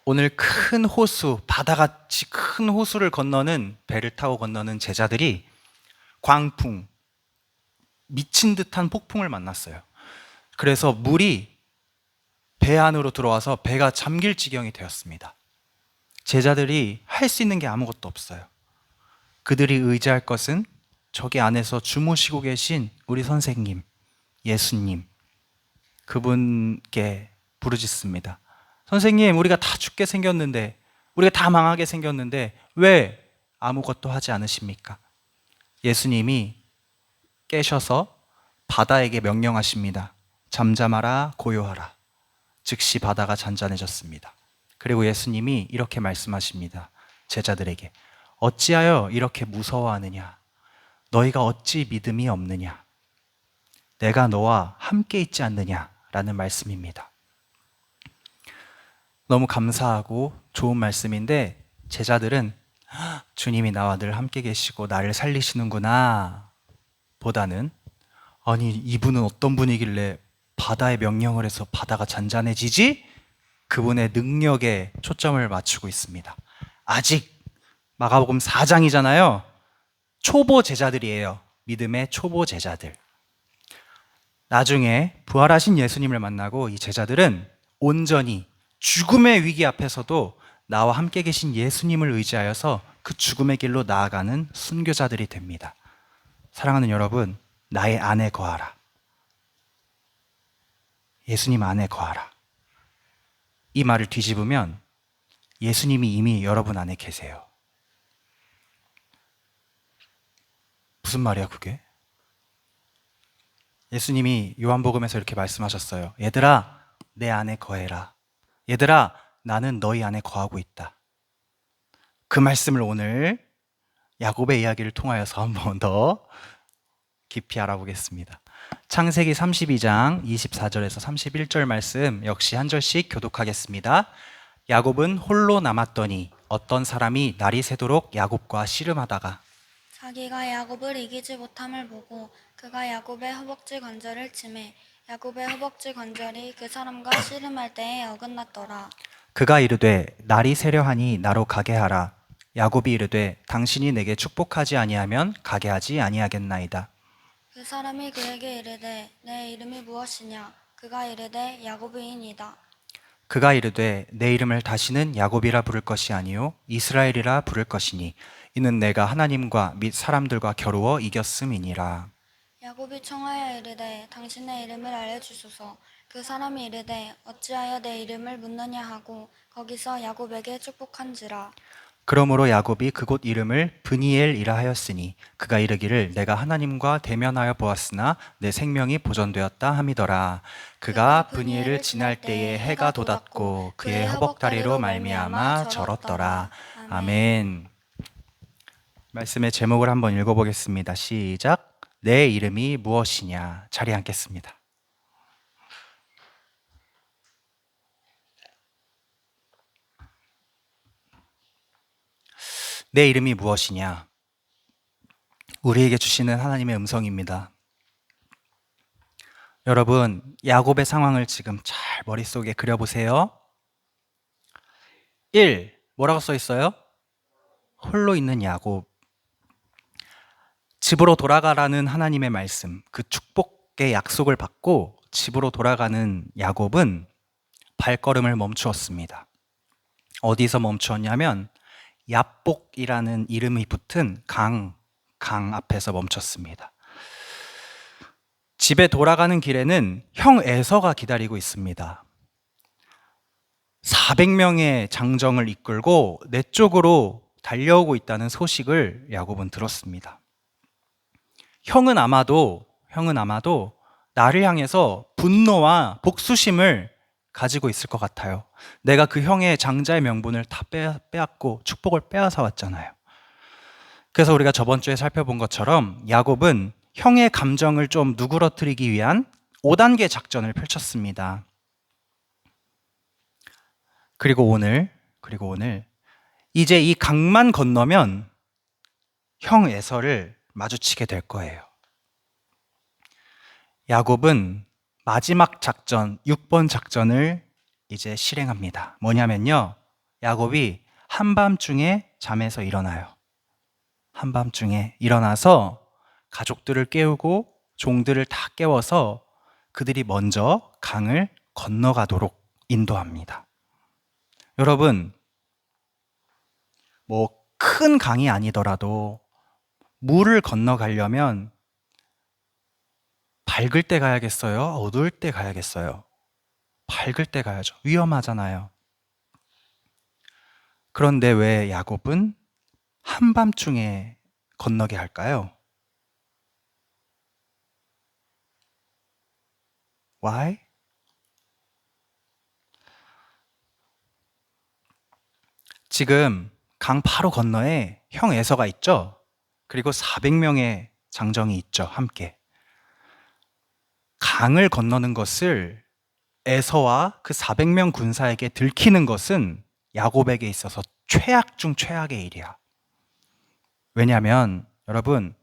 오늘 큰 호수, 바다같이 큰 호수를 건너는 배를 타고 건너는 제자들이 광풍, 미친 듯한 폭풍을 만났어요. 그래서 물이 배 안으로 들어와서 배가 잠길 지경이 되었습니다. 제자들이 할 수 있는 게 아무것도 없어요. 그들이 의지할 것은 저기 안에서 주무시고 계신 우리 선생님, 예수님, 그분께 부르짖습니다. 선생님, 우리가 다 죽게 생겼는데, 우리가 다 망하게 생겼는데 왜 아무것도 하지 않으십니까? 예수님이 깨셔서 바다에게 명령하십니다. 잠잠하라, 고요하라. 즉시 바다가 잔잔해졌습니다. 그리고 예수님이 이렇게 말씀하십니다. 제자들에게 어찌하여 이렇게 무서워하느냐? 너희가 어찌 믿음이 없느냐? 내가 너와 함께 있지 않느냐? 라는 말씀입니다. 너무 감사하고 좋은 말씀인데 제자들은 주님이 나와 늘 함께 계시고 나를 살리시는구나 보다는 아니 이분은 어떤 분이길래 바다에 명령을 해서 바다가 잔잔해지지? 그분의 능력에 초점을 맞추고 있습니다. 아직 마가복음 4장이잖아요. 초보 제자들이에요. 믿음의 초보 제자들. 나중에 부활하신 예수님을 만나고 이 제자들은 온전히 죽음의 위기 앞에서도 나와 함께 계신 예수님을 의지하여서 그 죽음의 길로 나아가는 순교자들이 됩니다. 사랑하는 여러분, 나의 안에 거하라. 예수님 안에 거하라. 이 말을 뒤집으면 예수님이 이미 여러분 안에 계세요. 무슨 말이야 그게? 예수님이 요한복음에서 이렇게 말씀하셨어요. 얘들아, 내 안에 거해라. 얘들아, 나는 너희 안에 거하고 있다. 그 말씀을 오늘 야곱의 이야기를 통하여서 한 번 더 깊이 알아보겠습니다. 창세기 32장 24절에서 31절 말씀 역시 한 절씩 교독하겠습니다. 야곱은 홀로 남았더니 어떤 사람이 날이 새도록 야곱과 씨름하다가 자기가 야곱을 이기지 못함을 보고 그가 야곱의 허벅지 관절을 치매 야곱의 허벅지 관절이 그 사람과 씨름할 때에 어긋났더라. 그가 이르되 날이 새려하니 나로 가게 하라. 야곱이 이르되 당신이 내게 축복하지 아니하면 가게 하지 아니하겠나이다. 그 사람이 그에게 이르되 내 이름이 무엇이냐? 그가 이르되 야곱이니이다. 그가 이르되 내 이름을 다시는 야곱이라 부를 것이 아니요 이스라엘이라 부를 것이니 이는 내가 하나님과 및 사람들과 겨루어 이겼음이니라. 야곱이 청하여 이르되 당신의 이름을 알려주소서. 그 사람이 이르되 어찌하여 내 이름을 묻느냐 하고 거기서 야곱에게 축복한지라. 그러므로 야곱이 그곳 이름을 브니엘이라 하였으니 그가 이르기를 내가 하나님과 대면하여 보았으나 내 생명이 보존되었다 함이더라. 그가 브니엘을 지날 때에 해가 돋았고 그의 허벅다리로 말미암아 절었더라. 아멘. 말씀의 제목을 한번 읽어보겠습니다. 시작. 내 이름이 무엇이냐? 자리에 앉겠습니다. 내 이름이 무엇이냐? 우리에게 주시는 하나님의 음성입니다. 여러분, 야곱의 상황을 지금 잘 머릿속에 그려보세요. 1. 뭐라고 써 있어요? 홀로 있는 야곱. 집으로 돌아가라는 하나님의 말씀, 그 축복의 약속을 받고 집으로 돌아가는 야곱은 발걸음을 멈추었습니다. 어디서 멈추었냐면 얍복이라는 이름이 붙은 강 앞에서 멈췄습니다. 집에 돌아가는 길에는 형 에서가 기다리고 있습니다. 400명의 장정을 이끌고 내 쪽으로 달려오고 있다는 소식을 야곱은 들었습니다. 형은 아마도 나를 향해서 분노와 복수심을 가지고 있을 것 같아요. 내가 그 형의 장자의 명분을 다 빼앗고 축복을 빼앗아 왔잖아요. 그래서 우리가 저번 주에 살펴본 것처럼 야곱은 형의 감정을 좀 누그러뜨리기 위한 5단계 작전을 펼쳤습니다. 그리고 오늘 이제 이 강만 건너면 형 에서를 마주치게 될 거예요. 야곱은 마지막 작전, 6번 작전을 이제 실행합니다. 뭐냐면요. 야곱이 한밤중에 잠에서 일어나요. 한밤중에 일어나서 가족들을 깨우고 종들을 다 깨워서 그들이 먼저 강을 건너가도록 인도합니다. 여러분, 뭐 큰 강이 아니더라도 물을 건너가려면 밝을 때 가야겠어요? 어두울 때 가야겠어요? 밝을 때 가야죠. 위험하잖아요. 그런데 왜 야곱은 한밤중에 건너게 할까요? Why? 지금 강 바로 건너에 형 에서가 있죠? 그리고 400명의 장정이 있죠, 함께. 강을 건너는 것을 에서와 그 400명 군사에게 들키는 것은 야곱에게 있어서 최악 중 최악의 일이야. 왜냐하면 여러분,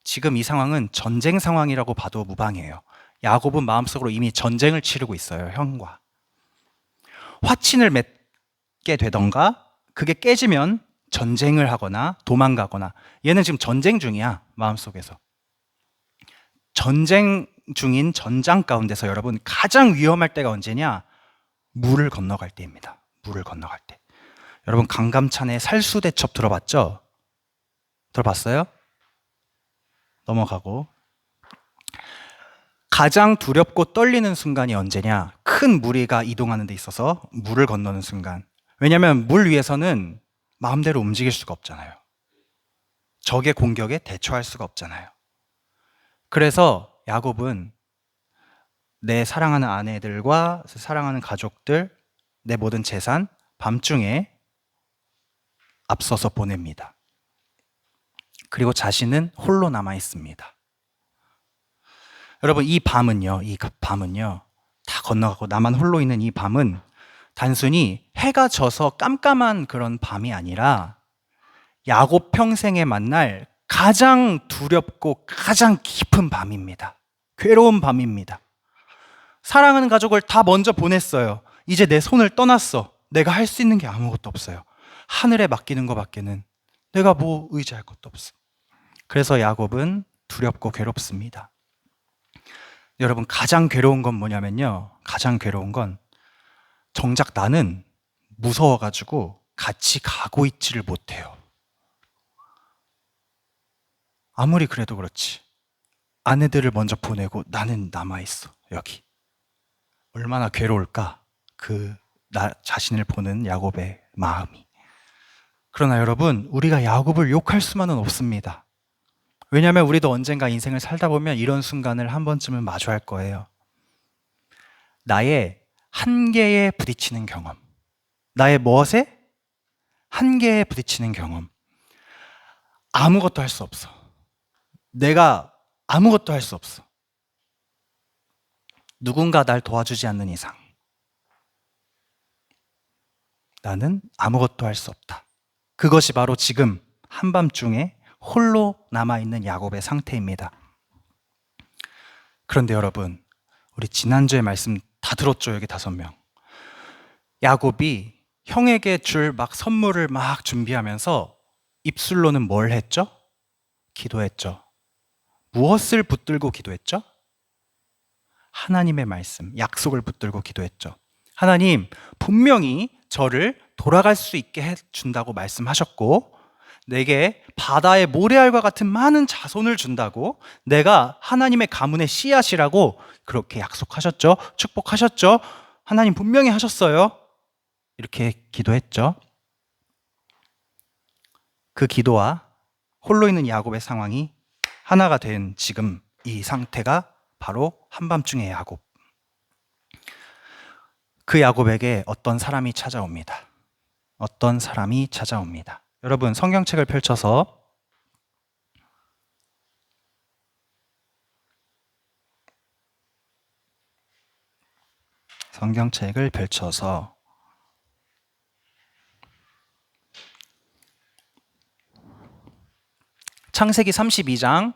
지금 이 상황은 전쟁 상황이라고 봐도 무방해요. 야곱은 마음속으로 이미 전쟁을 치르고 있어요, 형과. 화친을 맺게 되던가 그게 깨지면 전쟁을 하거나 도망가거나, 얘는 지금 전쟁 중이야, 마음속에서. 전쟁 중인 전장 가운데서 여러분 가장 위험할 때가 언제냐? 물을 건너갈 때입니다. 물을 건너갈 때. 여러분 강감찬의 살수대첩 들어봤죠? 들어봤어요? 넘어가고. 가장 두렵고 떨리는 순간이 언제냐? 큰 무리가 이동하는 데 있어서 물을 건너는 순간. 왜냐하면 물 위에서는 마음대로 움직일 수가 없잖아요. 적의 공격에 대처할 수가 없잖아요. 그래서 야곱은 내 사랑하는 아내들과 사랑하는 가족들, 내 모든 재산 밤중에 앞서서 보냅니다. 그리고 자신은 홀로 남아 있습니다. 여러분, 이 밤은요, 다 건너가고 나만 홀로 있는 이 밤은 단순히 해가 져서 깜깜한 그런 밤이 아니라 야곱 평생에 만날 가장 두렵고 가장 깊은 밤입니다. 괴로운 밤입니다. 사랑하는 가족을 다 먼저 보냈어요. 이제 내 손을 떠났어. 내가 할 수 있는 게 아무것도 없어요. 하늘에 맡기는 것밖에는 내가 뭐 의지할 것도 없어. 그래서 야곱은 두렵고 괴롭습니다. 여러분, 가장 괴로운 건 뭐냐면요. 가장 괴로운 건 정작 나는 무서워가지고 같이 가고 있지를 못해요. 아무리 그래도 그렇지. 아내들을 먼저 보내고 나는 남아있어, 여기. 얼마나 괴로울까? 나 자신을 보는 야곱의 마음이. 그러나 여러분, 우리가 야곱을 욕할 수만은 없습니다. 왜냐하면 우리도 언젠가 인생을 살다 보면 이런 순간을 한 번쯤은 마주할 거예요. 나의 한계에 부딪히는 경험. 나의 무엇에? 한계에 부딪히는 경험. 아무것도 할 수 없어. 내가 아무것도 할 수 없어. 누군가 날 도와주지 않는 이상 나는 아무것도 할 수 없다. 그것이 바로 지금 한밤중에 홀로 남아있는 야곱의 상태입니다. 그런데 여러분, 우리 지난주에 말씀 다 들었죠? 여기 5명. 야곱이 형에게 줄 막 선물을 막 준비하면서 입술로는 뭘 했죠? 기도했죠. 무엇을 붙들고 기도했죠? 하나님의 말씀, 약속을 붙들고 기도했죠. 하나님, 분명히 저를 돌아갈 수 있게 해준다고 말씀하셨고, 내게 바다의 모래알과 같은 많은 자손을 준다고, 내가 하나님의 가문의 씨앗이라고 그렇게 약속하셨죠. 축복하셨죠. 하나님 분명히 하셨어요. 이렇게 기도했죠. 그 기도와 홀로 있는 야곱의 상황이 하나가 된 지금 이 상태가 바로 한밤중의 야곱. 그 야곱에게 어떤 사람이 찾아옵니다. 어떤 사람이 찾아옵니다. 여러분, 성경책을 펼쳐서 창세기 32장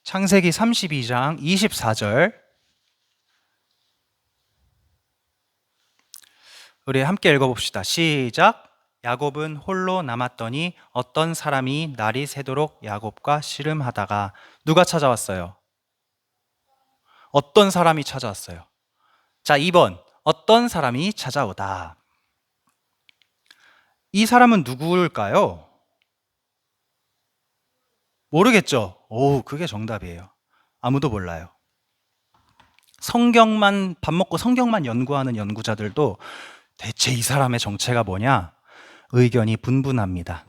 창세기 32장 24절. 우리 함께 읽어봅시다. 시작. 야곱은 홀로 남았더니 어떤 사람이 날이 새도록 야곱과 씨름하다가 누가 찾아왔어요? 어떤 사람이 찾아왔어요? 자, 2번. 어떤 사람이 찾아오다. 이 사람은 누구일까요? 모르겠죠? 오, 그게 정답이에요. 아무도 몰라요. 성경만, 밥 먹고 성경만 연구하는 연구자들도 대체 이 사람의 정체가 뭐냐? 의견이 분분합니다.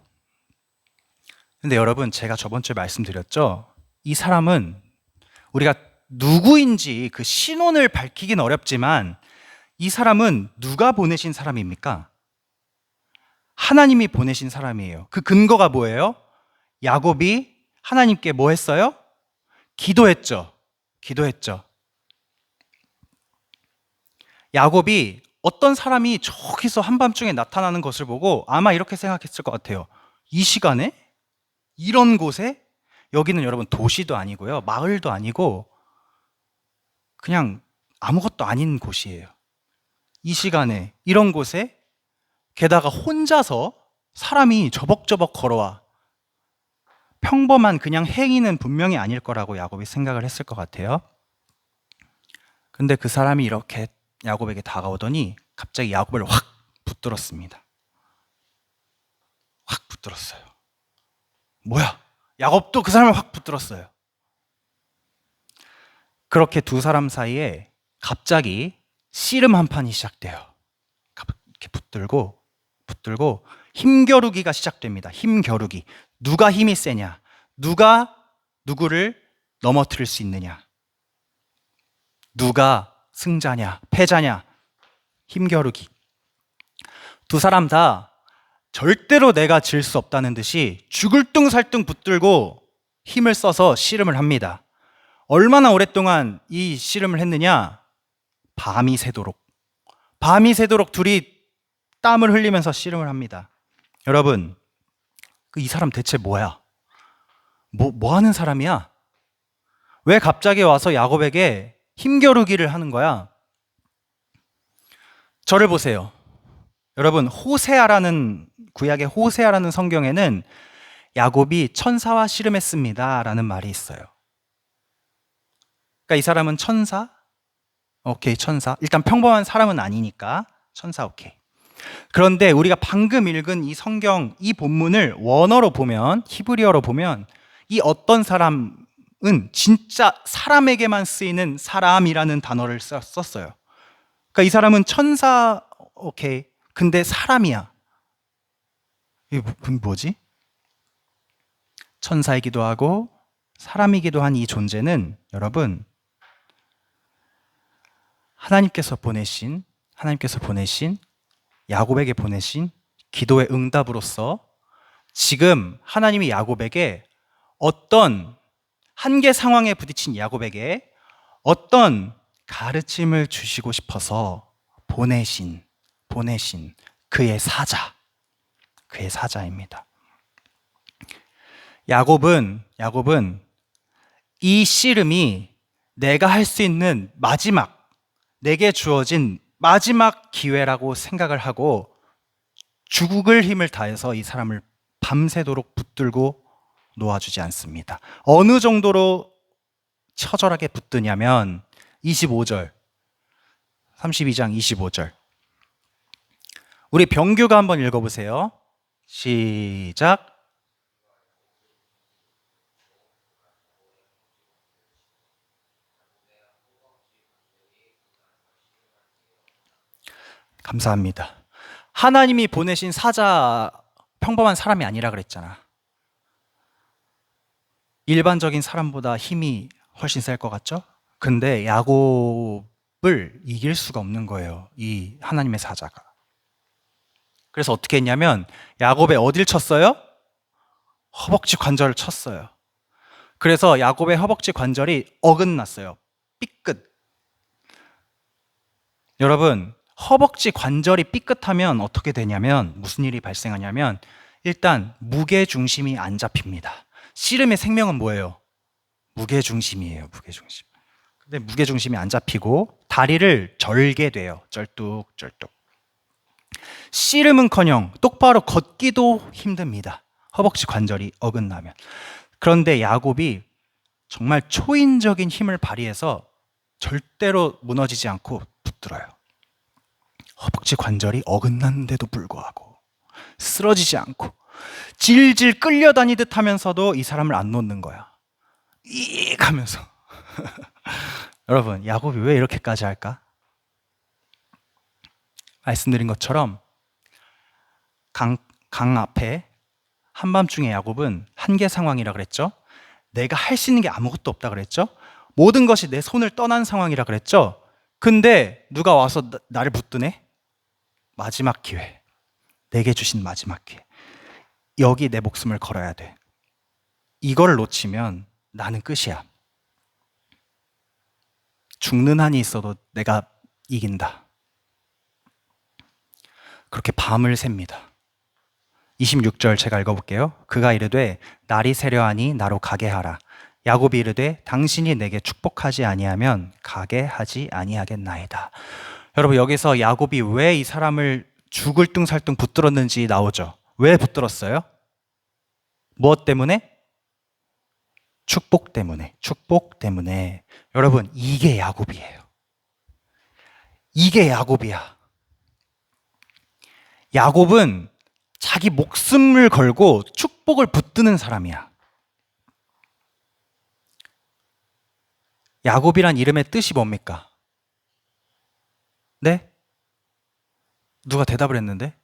근데 여러분, 제가 저번 주에 말씀드렸죠? 이 사람은 우리가 누구인지 그 신원을 밝히긴 어렵지만 이 사람은 누가 보내신 사람입니까? 하나님이 보내신 사람이에요. 그 근거가 뭐예요? 야곱이 하나님께 뭐 했어요? 기도했죠. 기도했죠. 야곱이 어떤 사람이 저기서 한밤중에 나타나는 것을 보고 아마 이렇게 생각했을 것 같아요. 이 시간에? 이런 곳에? 여기는 여러분 도시도 아니고요. 마을도 아니고 그냥 아무것도 아닌 곳이에요. 이 시간에 이런 곳에 게다가 혼자서 사람이 저벅저벅 걸어와. 평범한 그냥 행위는 분명히 아닐 거라고 야곱이 생각을 했을 것 같아요. 근데 그 사람이 이렇게 야곱에게 다가오더니 갑자기 야곱을 확 붙들었습니다. 확 붙들었어요. 뭐야? 야곱도 그 사람을 확 붙들었어요. 그렇게 두 사람 사이에 갑자기 씨름 한 판이 시작돼요. 이렇게 붙들고 힘겨루기가 시작됩니다. 힘겨루기. 누가 힘이 세냐? 누가 누구를 넘어뜨릴 수 있느냐? 누가 승자냐? 패자냐? 힘겨루기. 두 사람 다 절대로 내가 질 수 없다는 듯이 죽을 둥살둥 붙들고 힘을 써서 씨름을 합니다. 얼마나 오랫동안 이 씨름을 했느냐? 밤이 새도록 둘이 땀을 흘리면서 씨름을 합니다. 여러분, 이 사람 대체 뭐야? 뭐 하는 사람이야? 왜 갑자기 와서 야곱에게 힘겨루기를 하는 거야? 저를 보세요. 여러분, 구약의 호세아라는 성경에는 야곱이 천사와 씨름했습니다 라는 말이 있어요. 그러니까 이 사람은 천사? 오케이, 천사. 일단 평범한 사람은 아니니까 천사 오케이. 그런데 우리가 방금 읽은 이 성경, 이 본문을 원어로 보면, 히브리어로 보면 이 어떤 사람은 진짜 사람에게만 쓰이는 사람이라는 단어를 썼어요. 그러니까 이 사람은 천사, 오케이. 근데 사람이야. 이게 뭐지? 천사이기도 하고 사람이기도 한 이 존재는 여러분, 하나님께서 보내신 야곱에게 보내신 기도의 응답으로서 지금 하나님이 야곱에게 어떤 한계 상황에 부딪힌 야곱에게 어떤 가르침을 주시고 싶어서 보내신 그의 사자입니다. 야곱은 이 씨름이 내가 할 수 있는 내게 주어진 마지막 기회라고 생각을 하고 죽을 힘을 다해서 이 사람을 밤새도록 붙들고 놓아주지 않습니다. 어느 정도로 처절하게 붙드냐면 25절, 32장 25절. 우리 병규가 한번 읽어보세요. 시작. 감사합니다. 하나님이 보내신 사자, 평범한 사람이 아니라 그랬잖아. 일반적인 사람보다 힘이 훨씬 셀 것 같죠? 근데 야곱을 이길 수가 없는 거예요, 이 하나님의 사자가. 그래서 어떻게 했냐면 야곱의 어딜 쳤어요? 허벅지 관절을 쳤어요. 그래서 야곱의 허벅지 관절이 어긋났어요. 삐끗. 여러분, 허벅지 관절이 삐끗하면 어떻게 되냐면, 무슨 일이 발생하냐면, 일단 무게 중심이 안 잡힙니다. 씨름의 생명은 뭐예요? 무게중심이에요, 무게중심. 근데 무게중심이 안 잡히고 다리를 절게 돼요. 쩔뚝쩔뚝. 씨름은커녕 똑바로 걷기도 힘듭니다. 허벅지 관절이 어긋나면. 그런데 야곱이 정말 초인적인 힘을 발휘해서 절대로 무너지지 않고 붙들어요. 허벅지 관절이 어긋났는데도 불구하고 쓰러지지 않고 질질 끌려다니듯 하면서도 이 사람을 안 놓는 거야. 이 하면서. 여러분, 야곱이 왜 이렇게까지 할까? 말씀드린 것처럼 강 앞에 한밤중에 야곱은 한계 상황이라 그랬죠. 내가 할 수 있는 게 아무것도 없다 그랬죠. 모든 것이 내 손을 떠난 상황이라 그랬죠. 근데 누가 와서 나를 붙드네? 마지막 기회. 내게 주신 마지막 기회. 여기 내 목숨을 걸어야 돼. 이걸 놓치면 나는 끝이야. 죽는 한이 있어도 내가 이긴다. 그렇게 밤을 셉니다. 26절 제가 읽어볼게요. 그가 이르되 날이 새려하니 나로 가게 하라. 야곱이 이르되 당신이 내게 축복하지 아니하면 가게 하지 아니하겠나이다. 여러분, 여기서 야곱이 왜 이 사람을 죽을 둥살둥 붙들었는지 나오죠. 왜 붙들었어요? 무엇 때문에? 축복 때문에. 축복 때문에. 여러분, 이게 야곱이에요. 이게 야곱이야. 야곱은 자기 목숨을 걸고 축복을 붙드는 사람이야. 야곱이란 이름의 뜻이 뭡니까? 네? 누가 대답을 했는데?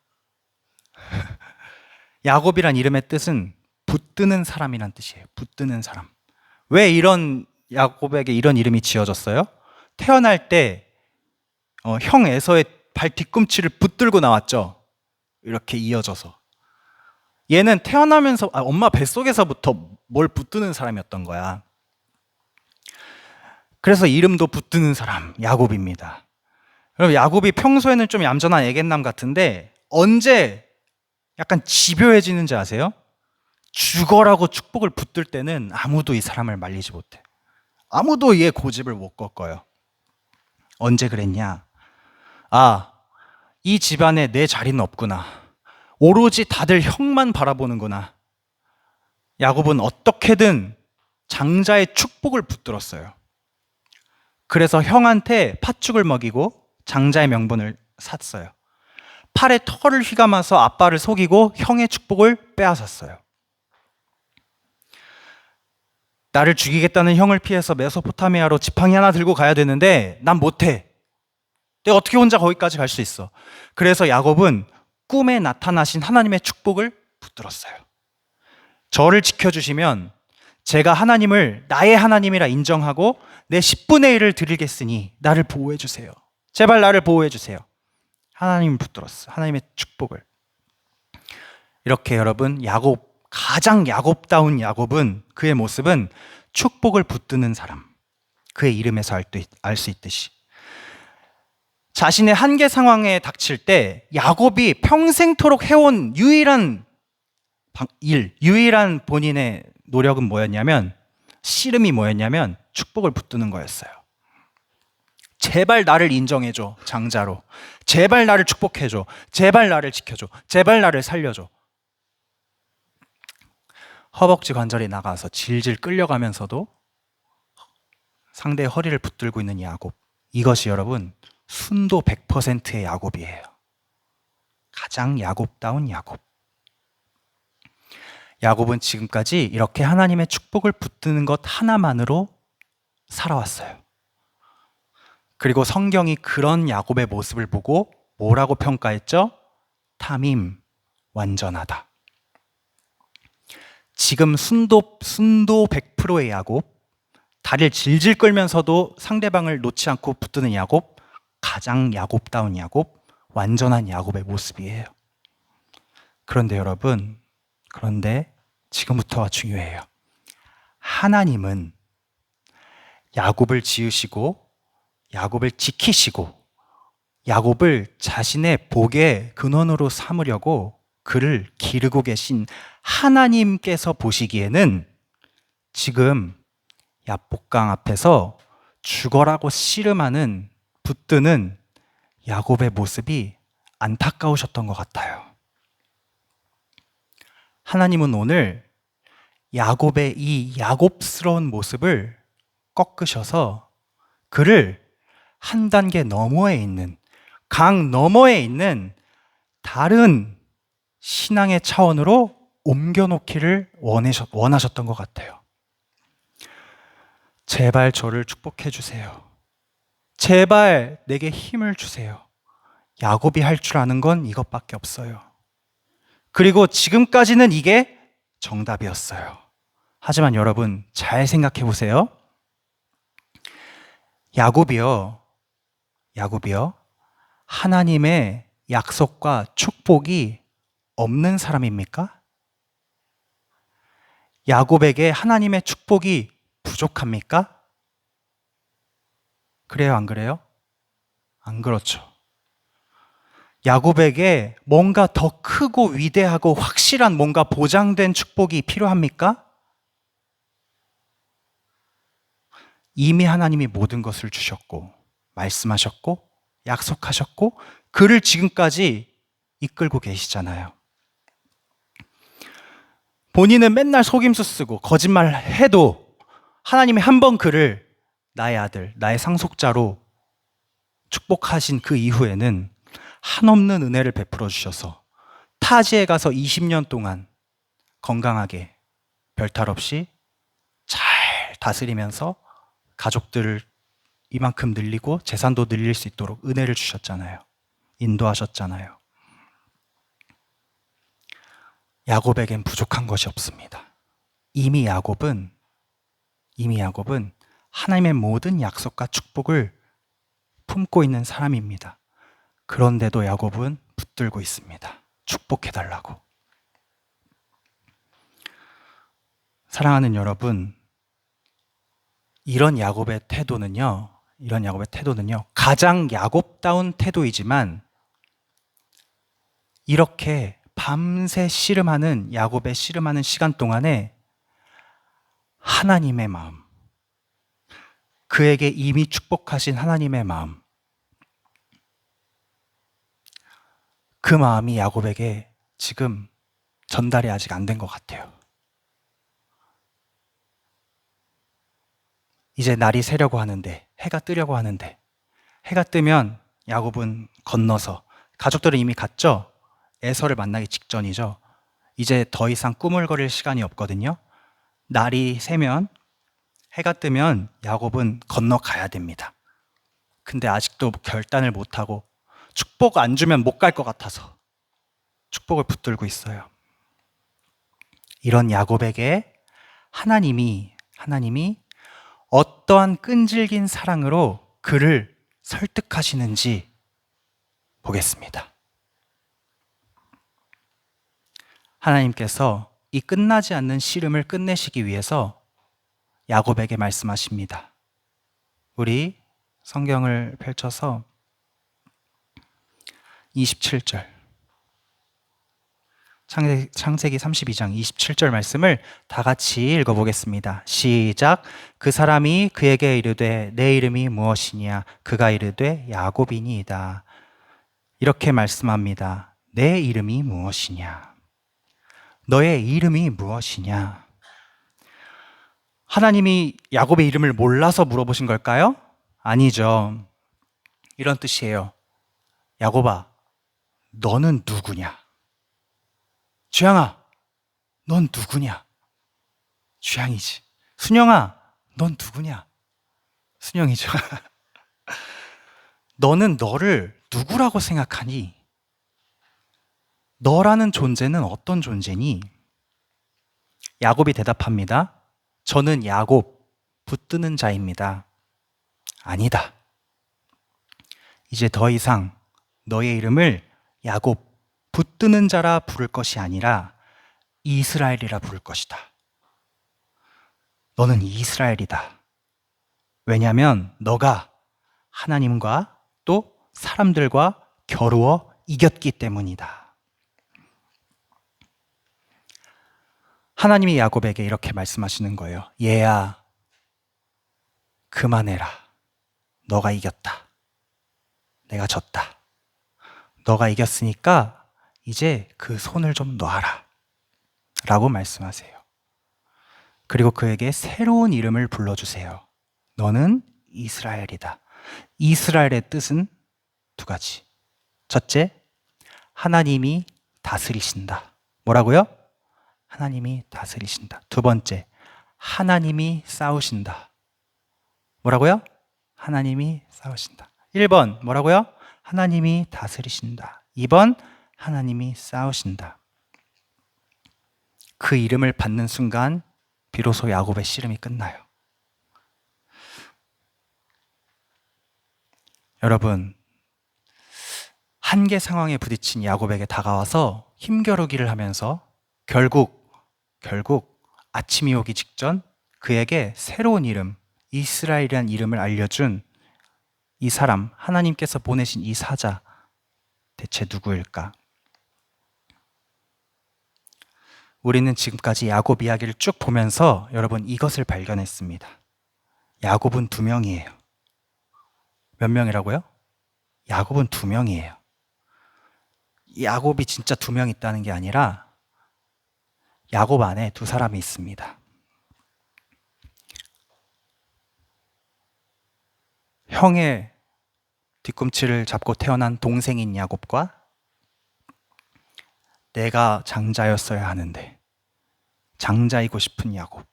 야곱이란 이름의 뜻은 붙드는 사람이란 뜻이에요. 붙드는 사람. 왜 야곱에게 이런 이름이 지어졌어요? 태어날 때 형 에서의 발 뒤꿈치를 붙들고 나왔죠. 이렇게 이어져서. 얘는 태어나면서 엄마 뱃속에서부터 뭘 붙드는 사람이었던 거야. 그래서 이름도 붙드는 사람, 야곱입니다. 여러분, 야곱이 평소에는 좀 얌전한 애견남 같은데 언제 약간 집요해지는지 아세요? 죽어라고 축복을 붙들 때는 아무도 이 사람을 말리지 못해. 아무도 얘 고집을 못 꺾어요. 언제 그랬냐? 이 집안에 내 자리는 없구나. 오로지 다들 형만 바라보는구나. 야곱은 어떻게든 장자의 축복을 붙들었어요. 그래서 형한테 팥죽을 먹이고 장자의 명분을 샀어요. 팔에 털을 휘감아서 아빠를 속이고 형의 축복을 빼앗았어요. 나를 죽이겠다는 형을 피해서 메소포타미아로 지팡이 하나 들고 가야 되는데 난 못해. 내가 어떻게 혼자 거기까지 갈 수 있어? 그래서 야곱은 꿈에 나타나신 하나님의 축복을 붙들었어요. 저를 지켜주시면 제가 하나님을 나의 하나님이라 인정하고 내 10분의 1을 드리겠으니 나를 보호해 주세요. 제발 나를 보호해 주세요. 하나님을 붙들었어. 하나님의 축복을. 이렇게 여러분, 가장 야곱다운 야곱은, 그의 모습은 축복을 붙드는 사람. 그의 이름에서 알 수 있듯이. 자신의 한계 상황에 닥칠 때 야곱이 평생토록 해온 유일한 본인의 노력은 뭐였냐면, 씨름이 뭐였냐면 축복을 붙드는 거였어요. 제발 나를 인정해줘, 장자로. 제발 나를 축복해줘. 제발 나를 지켜줘. 제발 나를 살려줘. 허벅지 관절이 나가서 질질 끌려가면서도 상대의 허리를 붙들고 있는 야곱. 이것이 여러분 순도 100%의 야곱이에요. 가장 야곱다운 야곱. 야곱은 지금까지 이렇게 하나님의 축복을 붙드는 것 하나만으로 살아왔어요. 그리고 성경이 그런 야곱의 모습을 보고 뭐라고 평가했죠? 탐임, 완전하다. 지금 순도 100%의 야곱, 다리를 질질 끌면서도 상대방을 놓지 않고 붙드는 야곱, 가장 야곱다운 야곱, 완전한 야곱의 모습이에요. 그런데 여러분, 지금부터가 중요해요. 하나님은 야곱을 지으시고 야곱을 지키시고 야곱을 자신의 복의 근원으로 삼으려고 그를 기르고 계신 하나님께서 보시기에는 지금 야복강 앞에서 죽어라고 씨름하는 붙드는 야곱의 모습이 안타까우셨던 것 같아요. 하나님은 오늘 야곱의 이 야곱스러운 모습을 꺾으셔서 그를 한 단계 너머에 있는, 강 너머에 있는 다른 신앙의 차원으로 옮겨놓기를 원하셨던 것 같아요. 제발 저를 축복해 주세요. 제발 내게 힘을 주세요. 야곱이 할 줄 아는 건 이것밖에 없어요. 그리고 지금까지는 이게 정답이었어요. 하지만 여러분 잘 생각해 보세요. 야곱이요. 하나님의 약속과 축복이 없는 사람입니까? 야곱에게 하나님의 축복이 부족합니까? 그래요, 안 그래요? 안 그렇죠. 야곱에게 뭔가 더 크고 위대하고 확실한 뭔가 보장된 축복이 필요합니까? 이미 하나님이 모든 것을 주셨고, 말씀하셨고, 약속하셨고, 그를 지금까지 이끌고 계시잖아요. 본인은 맨날 속임수 쓰고 거짓말 해도 하나님이 한 번 그를 나의 아들, 나의 상속자로 축복하신 그 이후에는 한없는 은혜를 베풀어 주셔서 타지에 가서 20년 동안 건강하게 별탈 없이 잘 다스리면서 가족들을 이만큼 늘리고 재산도 늘릴 수 있도록 은혜를 주셨잖아요. 인도하셨잖아요. 야곱에겐 부족한 것이 없습니다. 이미 야곱은 하나님의 모든 약속과 축복을 품고 있는 사람입니다. 그런데도 야곱은 붙들고 있습니다. 축복해달라고. 사랑하는 여러분, 이런 야곱의 태도는요, 가장 야곱다운 태도이지만 이렇게 밤새 씨름하는 야곱의 씨름하는 시간 동안에 하나님의 마음, 그에게 이미 축복하신 하나님의 마음, 그 마음이 야곱에게 지금 전달이 아직 안 된 것 같아요. 이제 날이 새려고 하는데, 해가 뜨려고 하는데, 해가 뜨면 야곱은 건너서, 가족들은 이미 갔죠? 에서를 만나기 직전이죠. 이제 더 이상 꾸물거릴 시간이 없거든요. 날이 새면, 해가 뜨면 야곱은 건너가야 됩니다. 근데 아직도 결단을 못하고 축복 안 주면 못 갈 것 같아서 축복을 붙들고 있어요. 이런 야곱에게 하나님이 어떠한 끈질긴 사랑으로 그를 설득하시는지 보겠습니다. 하나님께서 이 끝나지 않는 씨름을 끝내시기 위해서 야곱에게 말씀하십니다. 우리 성경을 펼쳐서 27절, 창세기 32장 27절 말씀을 다 같이 읽어보겠습니다. 시작. 그 사람이 그에게 이르되 내 이름이 무엇이냐? 그가 이르되 야곱이니이다. 이렇게 말씀합니다. 내 이름이 무엇이냐? 너의 이름이 무엇이냐? 하나님이 야곱의 이름을 몰라서 물어보신 걸까요? 아니죠. 이런 뜻이에요. 야곱아, 너는 누구냐? 주양아, 넌 누구냐? 주양이지. 순영아, 넌 누구냐? 순영이죠. 너는 너를 누구라고 생각하니? 너라는 존재는 어떤 존재니? 야곱이 대답합니다. 저는 야곱, 붙드는 자입니다. 아니다. 이제 더 이상 너의 이름을 야곱, 붙드는 자라 부를 것이 아니라 이스라엘이라 부를 것이다. 너는 이스라엘이다. 왜냐하면 너가 하나님과 또 사람들과 겨루어 이겼기 때문이다. 하나님이 야곱에게 이렇게 말씀하시는 거예요. 얘야, 그만해라. 너가 이겼다. 내가 졌다. 너가 이겼으니까 이제 그 손을 좀 놔라. 라고 말씀하세요. 그리고 그에게 새로운 이름을 불러주세요. 너는 이스라엘이다. 이스라엘의 뜻은 두 가지. 첫째, 하나님이 다스리신다. 뭐라고요? 하나님이 다스리신다. 두 번째, 하나님이 싸우신다. 뭐라고요? 하나님이 싸우신다. 1번 뭐라고요? 하나님이 다스리신다. 2번 하나님이 싸우신다. 그 이름을 받는 순간 비로소 야곱의 씨름이 끝나요. 여러분, 한계 상황에 부딪힌 야곱에게 다가와서 힘겨루기를 하면서 결국 아침이 오기 직전 그에게 새로운 이름, 이스라엘이란 이름을 알려준 이 사람, 하나님께서 보내신 이 사자, 대체 누구일까? 우리는 지금까지 야곱 이야기를 쭉 보면서 여러분 이것을 발견했습니다. 야곱은 2명이에요. 몇 명이라고요? 야곱은 2명이에요. 야곱이 진짜 2명 있다는 게 아니라 야곱 안에 2사람이 있습니다. 형의 뒤꿈치를 잡고 태어난 동생인 야곱과 내가 장자였어야 하는데 장자이고 싶은 야곱,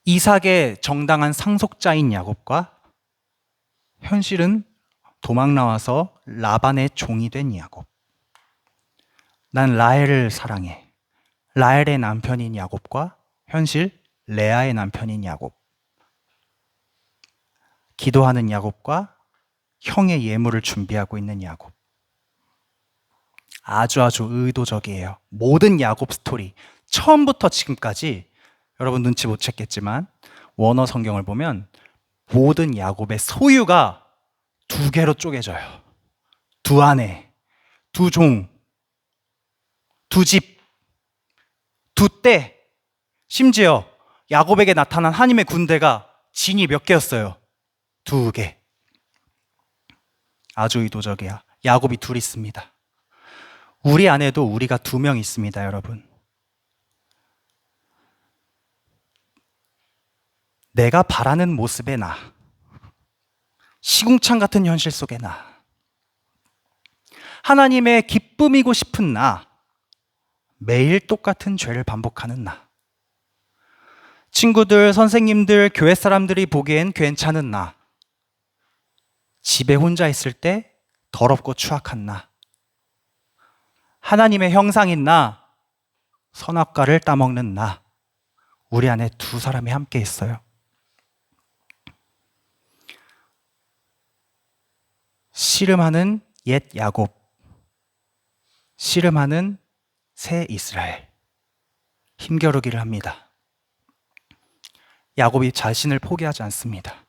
이삭의 정당한 상속자인 야곱과 현실은 도망 나와서 라반의 종이 된 야곱. 난 라헬을 사랑해. 라헬의 남편인 야곱과 현실 레아의 남편인 야곱. 기도하는 야곱과 형의 예물을 준비하고 있는 야곱. 아주 의도적이에요. 모든 야곱 스토리 처음부터 지금까지 여러분 눈치 못 챘겠지만 원어 성경을 보면 모든 야곱의 소유가 2개로 쪼개져요. 2 아내, 2 종, 2 집, 2 때, 심지어 야곱에게 나타난 하나님의 군대가 진이 몇 개였어요? 2개. 아주 의도적이야. 야곱이 2 있습니다. 우리 안에도 우리가 2명 있습니다, 여러분. 내가 바라는 모습의 나, 시궁창 같은 현실 속의 나, 하나님의 기쁨이고 싶은 나, 매일 똑같은 죄를 반복하는 나, 친구들, 선생님들, 교회 사람들이 보기엔 괜찮은 나, 집에 혼자 있을 때 더럽고 추악한 나, 하나님의 형상인 나, 선악과를 따먹는 나. 우리 안에 2사람이 함께 있어요. 씨름하는 옛 야곱, 씨름하는 새 이스라엘. 힘겨루기를 합니다. 야곱이 자신을 포기하지 않습니다.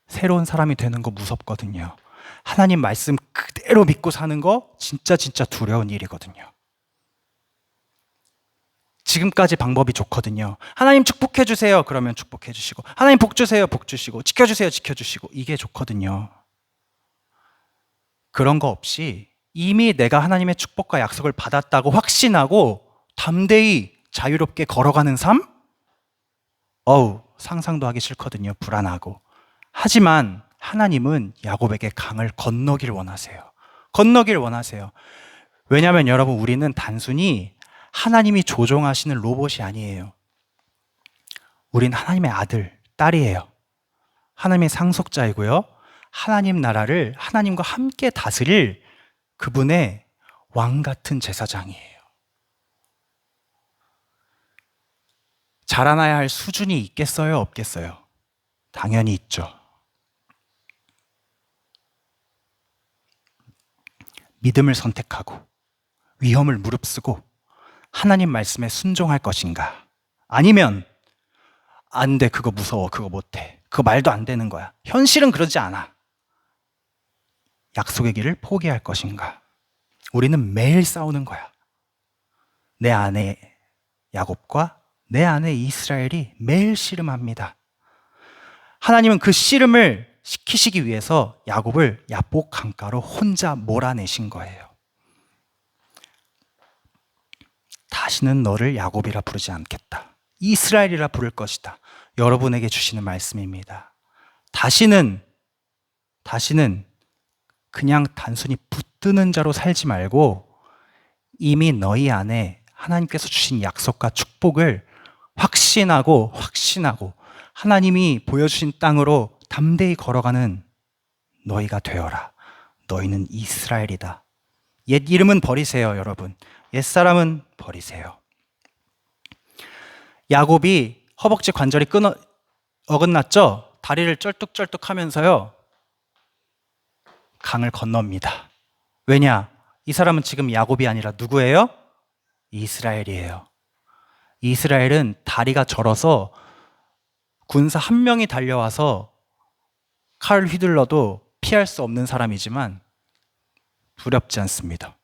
새로운 사람이 되는 거 무섭거든요. 하나님 말씀 그대로 믿고 사는 거 진짜 두려운 일이거든요. 지금까지 방법이 좋거든요. 하나님 축복해 주세요. 그러면 축복해 주시고, 하나님 복 주세요. 복 주시고, 지켜 주세요. 지켜 주시고, 이게 좋거든요. 그런 거 없이 이미 내가 하나님의 축복과 약속을 받았다고 확신하고 담대히 자유롭게 걸어가는 삶? 상상도 하기 싫거든요. 불안하고. 하지만 하나님은 야곱에게 강을 건너기를 원하세요. 건너기를 원하세요. 왜냐하면 여러분, 우리는 단순히 하나님이 조종하시는 로봇이 아니에요. 우린 하나님의 아들, 딸이에요. 하나님의 상속자이고요. 하나님 나라를 하나님과 함께 다스릴 그분의 왕 같은 제사장이에요. 자라나야 할 수준이 있겠어요? 없겠어요? 당연히 있죠. 믿음을 선택하고 위험을 무릅쓰고 하나님 말씀에 순종할 것인가? 아니면 안 돼, 그거 무서워, 그거 못해, 그거 말도 안 되는 거야, 현실은 그러지 않아, 약속의 길을 포기할 것인가? 우리는 매일 싸우는 거야. 내 안에 야곱과 내 안에 이스라엘이 매일 씨름합니다. 하나님은 그 씨름을 시키시기 위해서 야곱을 야복 강가로 혼자 몰아내신 거예요. 다시는 너를 야곱이라 부르지 않겠다. 이스라엘이라 부를 것이다. 여러분에게 주시는 말씀입니다. 다시는 그냥 단순히 붙드는 자로 살지 말고 이미 너희 안에 하나님께서 주신 약속과 축복을 확신하고 하나님이 보여주신 땅으로 담대히 걸어가는 너희가 되어라. 너희는 이스라엘이다. 옛 이름은 버리세요, 여러분. 옛사람은 버리세요. 야곱이 허벅지 관절이 어긋났죠? 다리를 쩔뚝쩔뚝 하면서요, 강을 건넙니다. 왜냐? 이 사람은 지금 야곱이 아니라 누구예요? 이스라엘이에요. 이스라엘은 다리가 절어서 군사 한 명이 달려와서 칼을 휘둘러도 피할 수 없는 사람이지만 두렵지 않습니다.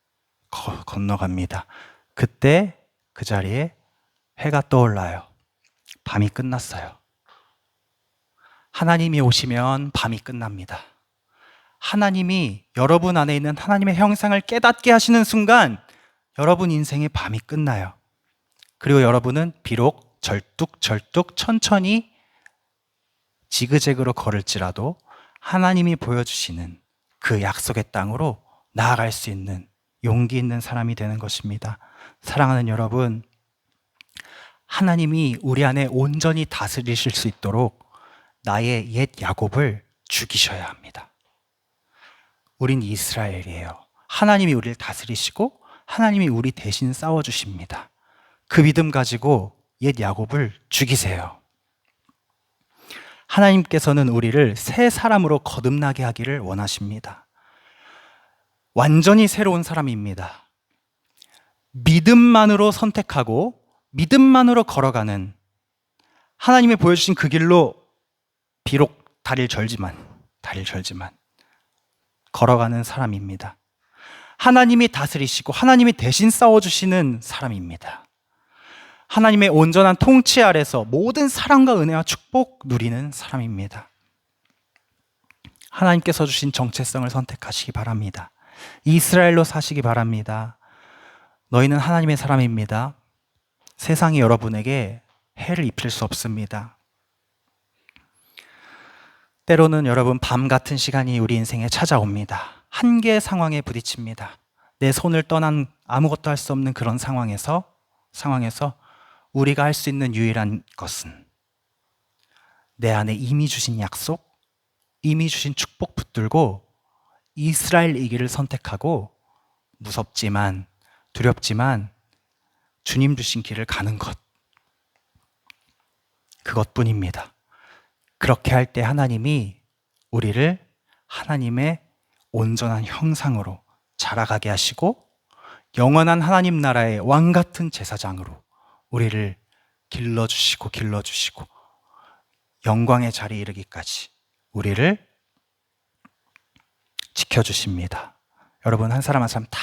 건너갑니다. 그때 그 자리에 해가 떠올라요. 밤이 끝났어요. 하나님이 오시면 밤이 끝납니다. 하나님이 여러분 안에 있는 하나님의 형상을 깨닫게 하시는 순간 여러분 인생의 밤이 끝나요. 그리고 여러분은 비록 절뚝절뚝 천천히 지그재그로 걸을지라도 하나님이 보여주시는 그 약속의 땅으로 나아갈 수 있는 용기 있는 사람이 되는 것입니다. 사랑하는 여러분, 하나님이 우리 안에 온전히 다스리실 수 있도록 나의 옛 야곱을 죽이셔야 합니다. 우린 이스라엘이에요. 하나님이 우리를 다스리시고 하나님이 우리 대신 싸워주십니다. 그 믿음 가지고 옛 야곱을 죽이세요. 하나님께서는 우리를 새 사람으로 거듭나게 하기를 원하십니다. 완전히 새로운 사람입니다. 믿음만으로 선택하고 믿음만으로 걸어가는, 하나님이 보여주신 그 길로 비록 다리를 절지만 걸어가는 사람입니다. 하나님이 다스리시고 하나님이 대신 싸워주시는 사람입니다. 하나님의 온전한 통치 아래서 모든 사랑과 은혜와 축복 누리는 사람입니다. 하나님께서 주신 정체성을 선택하시기 바랍니다. 이스라엘로 사시기 바랍니다. 너희는 하나님의 사람입니다. 세상이 여러분에게 해를 입힐 수 없습니다. 때로는 여러분, 밤 같은 시간이 우리 인생에 찾아옵니다. 한계 상황에 부딪힙니다. 내 손을 떠난 아무것도 할 수 없는 그런 상황에서 우리가 할 수 있는 유일한 것은 내 안에 이미 주신 약속, 이미 주신 축복 붙들고 이스라엘이기를 선택하고 무섭지만 두렵지만 주님 주신 길을 가는 것, 그것뿐입니다. 그렇게 할 때 하나님이 우리를 하나님의 온전한 형상으로 자라가게 하시고 영원한 하나님 나라의 왕 같은 제사장으로 우리를 길러주시고 영광의 자리에 이르기까지 우리를 지켜주십니다. 여러분, 한 사람 한 사람 다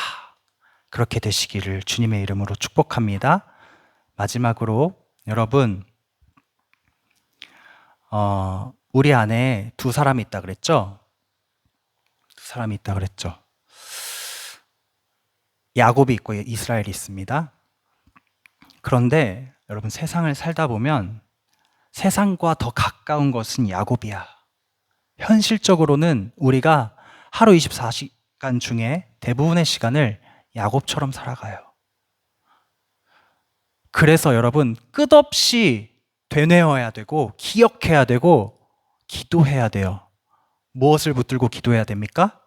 그렇게 되시기를 주님의 이름으로 축복합니다. 마지막으로 여러분, 우리 안에 두 사람이 있다 그랬죠? 야곱이 있고 이스라엘이 있습니다. 그런데 여러분, 세상을 살다 보면 세상과 더 가까운 것은 야곱이야. 현실적으로는 우리가 하루 24시간 중에 대부분의 시간을 야곱처럼 살아가요. 그래서 여러분, 끝없이 되뇌어야 되고 기억해야 되고 기도해야 돼요. 무엇을 붙들고 기도해야 됩니까?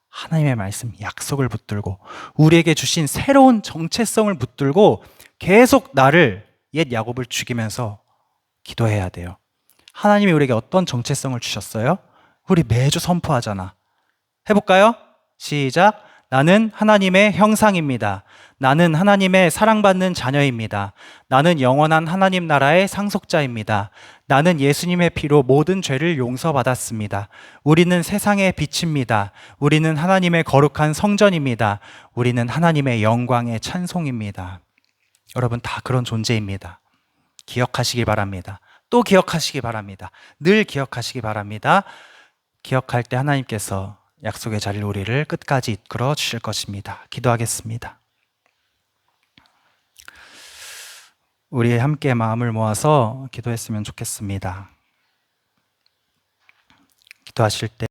하나님의 말씀, 약속을 붙들고 우리에게 주신 새로운 정체성을 붙들고 계속 나를, 옛 야곱을 죽이면서 기도해야 돼요. 하나님이 우리에게 어떤 정체성을 주셨어요? 우리 매주 선포하잖아. 해볼까요? 시작. 나는 하나님의 형상입니다. 나는 하나님의 사랑받는 자녀입니다. 나는 영원한 하나님 나라의 상속자입니다. 나는 예수님의 피로 모든 죄를 용서받았습니다. 우리는 세상의 빛입니다. 우리는 하나님의 거룩한 성전입니다. 우리는 하나님의 영광의 찬송입니다. 여러분, 다 그런 존재입니다. 기억하시기 바랍니다. 또 기억하시기 바랍니다. 늘 기억하시기 바랍니다. 기억할 때 하나님께서 약속의 자리를 우리를 끝까지 이끌어 주실 것입니다. 기도하겠습니다. 우리 함께 마음을 모아서 기도했으면 좋겠습니다. 기도하실 때